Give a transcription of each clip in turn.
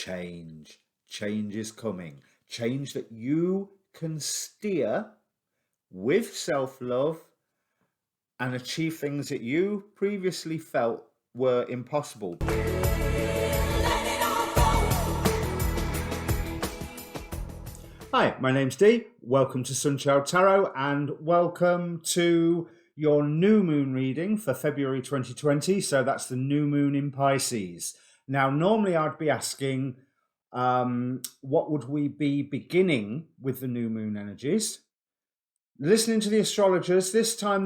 change. Change is coming. Change that you can steer with self-love and achieve things that you previously felt were impossible. Hi, my name's Dee. Welcome to Untitled Tarot and welcome to your new moon reading for February 2020. So that's the new moon in Pisces. Now, normally I'd be asking, what would we be beginning with the new moon energies? Listening to the astrologers, this time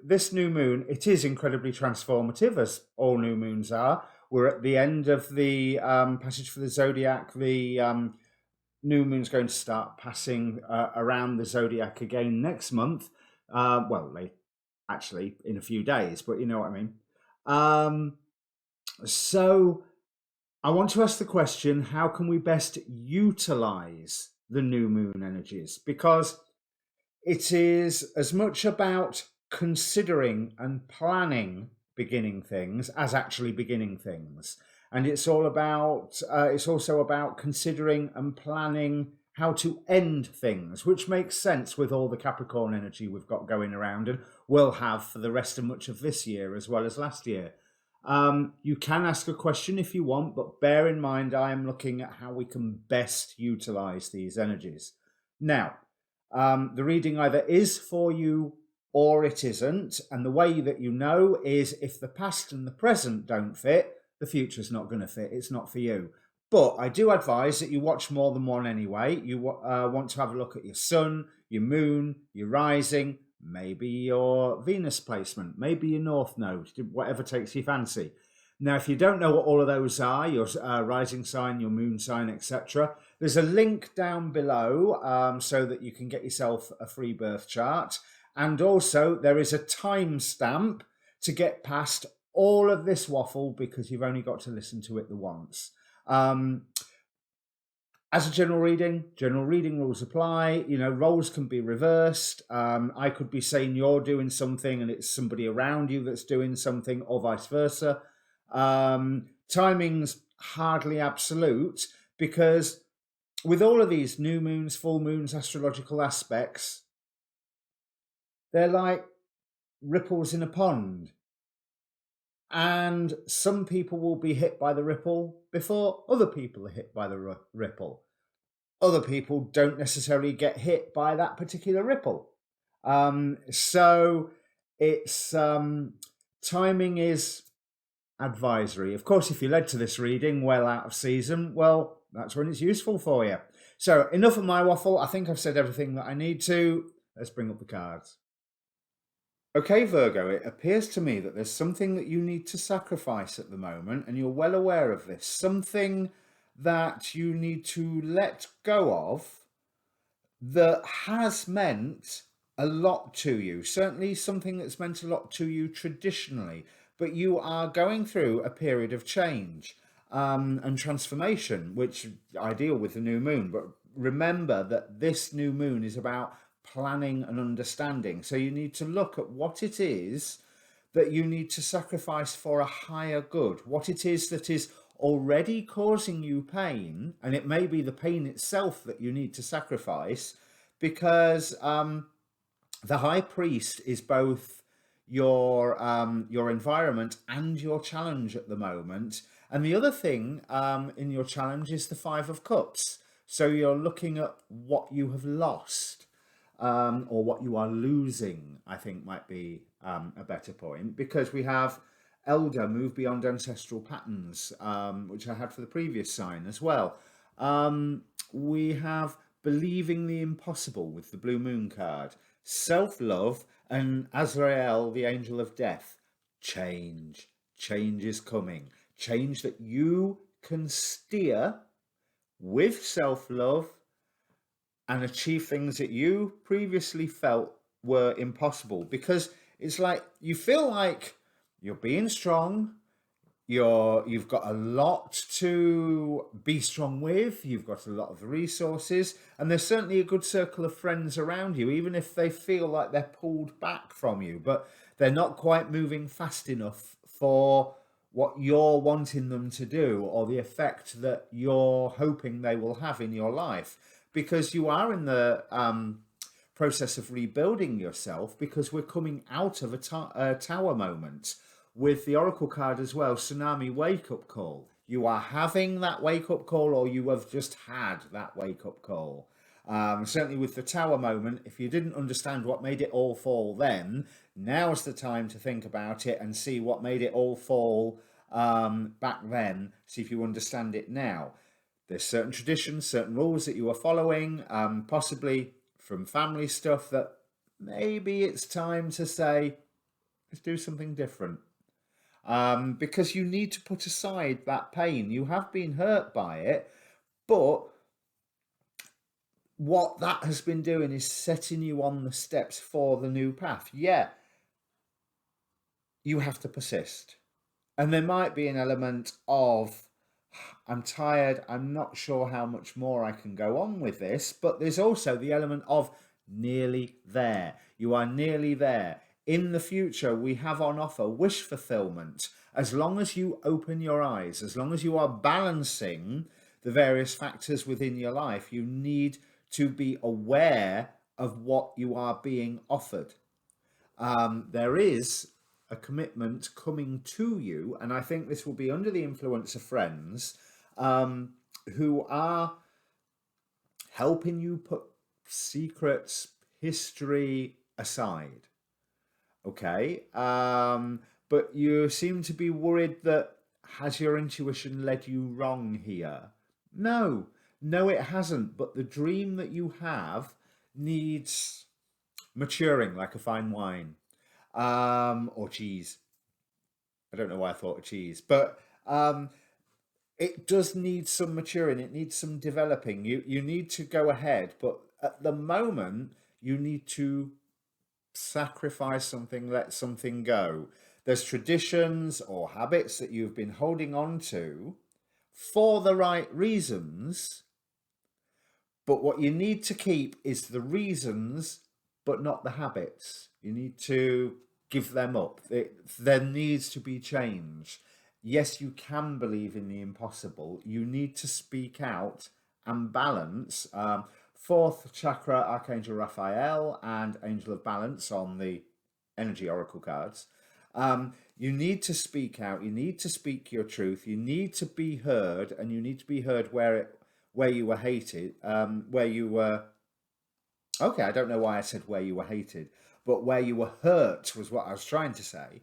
this new moon, it is incredibly transformative, as all new moons are. We're at the end of the passage for the zodiac. The new moon's going to start passing around the zodiac again next month. Actually in a few days, but you know what I mean. So I want to ask the question, how can we best utilize the new moon energies? Because it is as much about considering and planning beginning things as actually beginning things. And it's also about considering and planning how to end things, which makes sense with all the Capricorn energy we've got going around and will have for the rest of much of this year as well as last year. You can ask a question if you want, but bear in mind I am looking at how we can best utilize these energies. Now, the reading either is for you or it isn't, and the way that you know is if the past and the present don't fit, the future's not going to fit. It's not for you. But I do advise that you watch more than one anyway. You want to have a look at your sun, your moon, your rising, maybe your Venus placement, maybe your North Node, whatever takes your fancy. Now, if you don't know what all of those are, your rising sign, your moon sign, etc., there's a link down below so that you can get yourself a free birth chart. And also there is a timestamp to get past all of this waffle because you've only got to listen to it the once. As a general reading rules apply. You know, roles can be reversed. I could be saying you're doing something and it's somebody around you that's doing something, or vice versa. Timing's hardly absolute because with all of these new moons, full moons, astrological aspects, they're like ripples in a pond. And some people will be hit by the ripple before other people are hit by the ripple. Other people don't necessarily get hit by that particular ripple. So it's timing is advisory. Of course, if you led to this reading well out of season, well, that's when it's useful for you. So enough of my waffle. I think I've said everything that I need to. Let's bring up the cards. Okay, Virgo, it appears to me that there's something that you need to sacrifice at the moment, and you're well aware of this. Something that you need to let go of that has meant a lot to you. Certainly something that's meant a lot to you traditionally, but you are going through a period of change and transformation, which I deal with the new moon. But remember that this new moon is about planning and understanding. So you need to look at what it is that you need to sacrifice for a higher good, what it is that is already causing you pain, and it may be the pain itself that you need to sacrifice, because the high priest is both your environment and your challenge at the moment. And the other thing in your challenge is the Five of Cups. So you're looking at what you have lost. Or what you are losing, I think might be a better point, because we have Elder, move beyond ancestral patterns, which I had for the previous sign as well. We have believing the impossible with the blue moon card, self-love, and Azrael, the angel of death. Change is coming. Change that you can steer with self-love and achieve things that you previously felt were impossible, because it's like you feel like you're being strong, you've got a lot to be strong with, you've got a lot of resources, and there's certainly a good circle of friends around you, even if they feel like they're pulled back from you, but they're not quite moving fast enough for what you're wanting them to do, or the effect that you're hoping they will have in your life, because you are in the process of rebuilding yourself, because we're coming out of a tower moment with the oracle card as well, tsunami wake up call. You are having that wake up call, or you have just had that wake up call. Certainly with the tower moment, if you didn't understand what made it all fall then, now's the time to think about it and see what made it all fall back then, see if you understand it now. There's certain traditions, certain rules that you are following, possibly from family stuff, that maybe it's time to say, let's do something different. Because you need to put aside that pain. You have been hurt by it, but what that has been doing is setting you on the steps for the new path. Yeah, you have to persist. And there might be an element of, I'm tired, I'm not sure how much more I can go on with this, but there's also the element of nearly there. You are nearly there. In the future, we have on offer wish fulfillment. As long as you open your eyes, as long as you are balancing the various factors within your life, you need to be aware of what you are being offered. There is a commitment coming to you, and I think this will be under the influence of friends who are helping you put secrets, history aside. Okay, but you seem to be worried that, has your intuition led you wrong here? No, no, it hasn't. But the dream that you have needs maturing like a fine wine, or cheese. I don't know why I thought of cheese, but it does need some maturing. It needs some developing. You need to go ahead, but at the moment you need to sacrifice something, let something go. There's traditions or habits that you've been holding on to for the right reasons, but what you need to keep is the reasons, but not the habits. You need to give them up. There needs to be change. Yes, you can believe in the impossible. You need to speak out and balance. Fourth chakra, Archangel Raphael and Angel of Balance on the energy oracle cards. You need to speak out. You need to speak your truth. You need to be heard, and you need to be heard where you were hated, where you were. Okay, I don't know why I said where you were hated, but where you were hurt was what I was trying to say.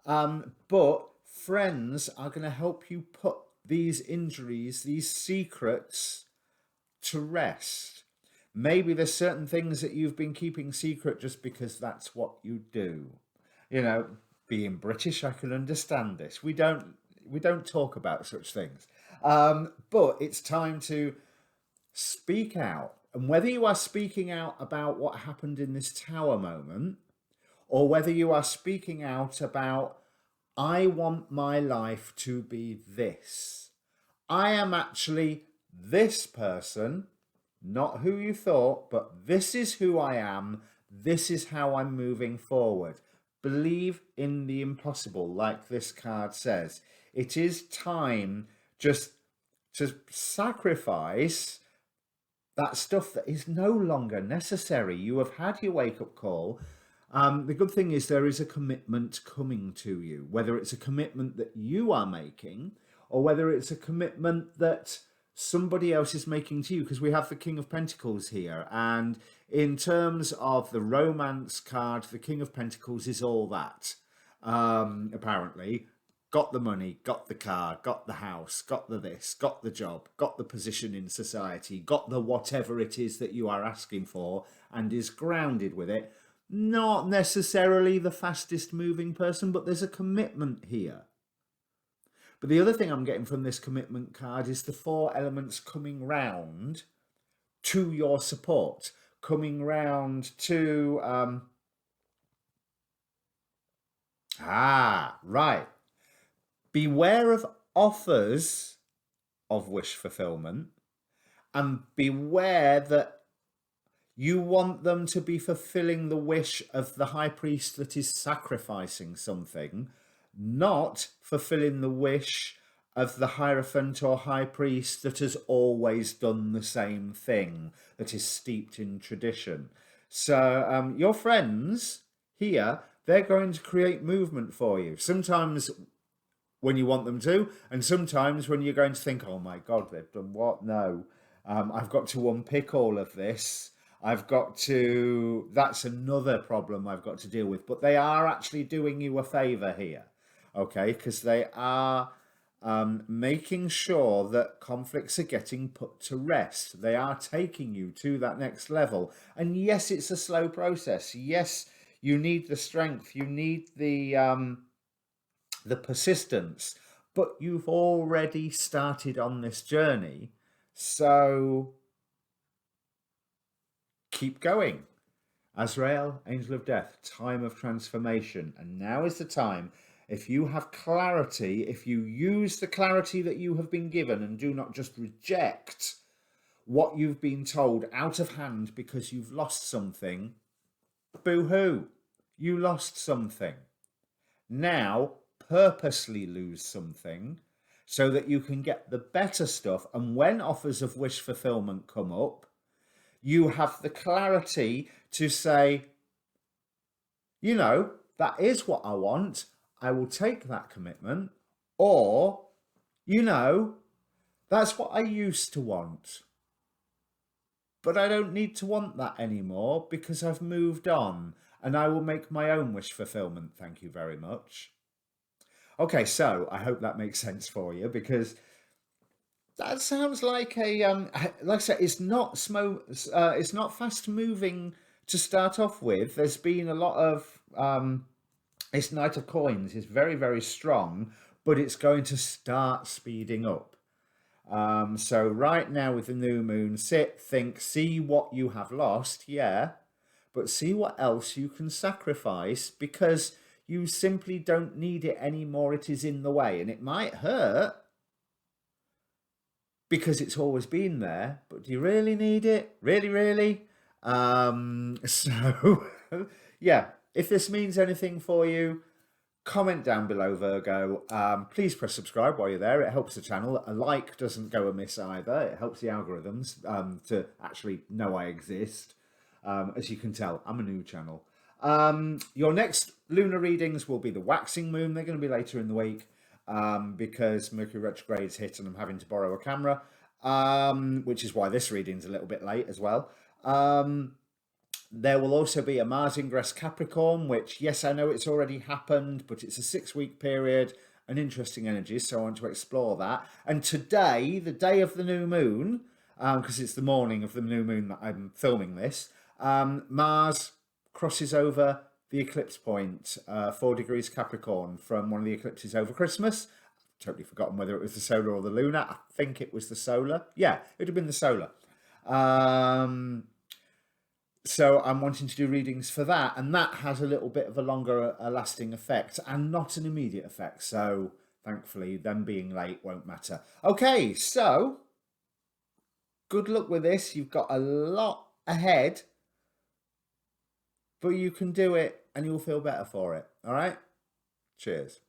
But friends are going to help you put these injuries, these secrets, to rest. Maybe there's certain things that you've been keeping secret just because that's what you do. You know, being British, I can understand this. We don't talk about such things. But it's time to speak out. And whether you are speaking out about what happened in this tower moment, or whether you are speaking out about, I want my life to be this. I am actually this person, not who you thought, but this is who I am. This is how I'm moving forward. Believe in the impossible, like this card says. It is time just to sacrifice that stuff that is no longer necessary. You have had your wake-up call. The good thing is there is a commitment coming to you, whether it's a commitment that you are making or whether it's a commitment that somebody else is making to you, because we have the King of Pentacles here. And in terms of the romance card, the King of Pentacles is all that, apparently. Got the money, got the car, got the house, got the this, got the job, got the position in society, got the whatever it is that you are asking for, and is grounded with it. Not necessarily the fastest moving person, but there's a commitment here. But the other thing I'm getting from this commitment card is the four elements coming round to your support, coming round to... right. Beware of offers of wish fulfillment, and beware that you want them to be fulfilling the wish of the high priest that is sacrificing something, not fulfilling the wish of the Hierophant or High Priest that has always done the same thing, that is steeped in tradition. So your friends here, they're going to create movement for you. Sometimes when you want them to, and sometimes when you're going to think, oh my God, they've done what? No, I've got to unpick all of this. That's another problem I've got to deal with. But they are actually doing you a favor here, okay? Because they are making sure that conflicts are getting put to rest. They are taking you to that next level. And yes, it's a slow process. Yes, you need the strength. You need the persistence, but you've already started on this journey, so keep going. Azrael, angel of death, time of transformation, and now is the time. If you have clarity, if you use the clarity that you have been given and do not just reject what you've been told out of hand because you've lost something, boo-hoo, you lost something. Now purposely lose something so that you can get the better stuff. And when offers of wish fulfillment come up, you have the clarity to say, you know, that is what I want. I will take that commitment. Or, you know, that's what I used to want. But I don't need to want that anymore because I've moved on and I will make my own wish fulfillment. Thank you very much. Okay, so I hope that makes sense for you, because that sounds like like I said, it's not fast moving to start off with. There's been a lot of this Knight of Coins is very, very strong, but it's going to start speeding up. So right now with the new moon, sit, think, see what you have lost, yeah, but see what else you can sacrifice, because you simply don't need it anymore. It is in the way, and it might hurt because it's always been there, but do you really need it? Really, really? So, yeah, if this means anything for you, comment down below, Virgo. Please press subscribe while you're there. It helps the channel. A like doesn't go amiss either. It helps the algorithms to actually know I exist. As you can tell, I'm a new channel. Your next lunar readings will be the waxing moon. They're going to be later in the week because Mercury retrograde's hit and I'm having to borrow a camera, which is why this reading's a little bit late as well. There will also be a Mars ingress Capricorn, which, yes, I know it's already happened, but it's a 6-week period and interesting energies, so I want to explore that. And today, the day of the new moon, because it's the morning of the new moon that I'm filming this, Mars crosses over the eclipse point, 4 degrees Capricorn, from one of the eclipses over Christmas. Totally forgotten whether it was the solar or the lunar. I think it was the solar. Yeah, it would have been the solar. So I'm wanting to do readings for that, and that has a little bit of a longer lasting effect and not an immediate effect. So thankfully, them being late won't matter. Okay, so good luck with this. You've got a lot ahead, but you can do it and you'll feel better for it. All right? Cheers.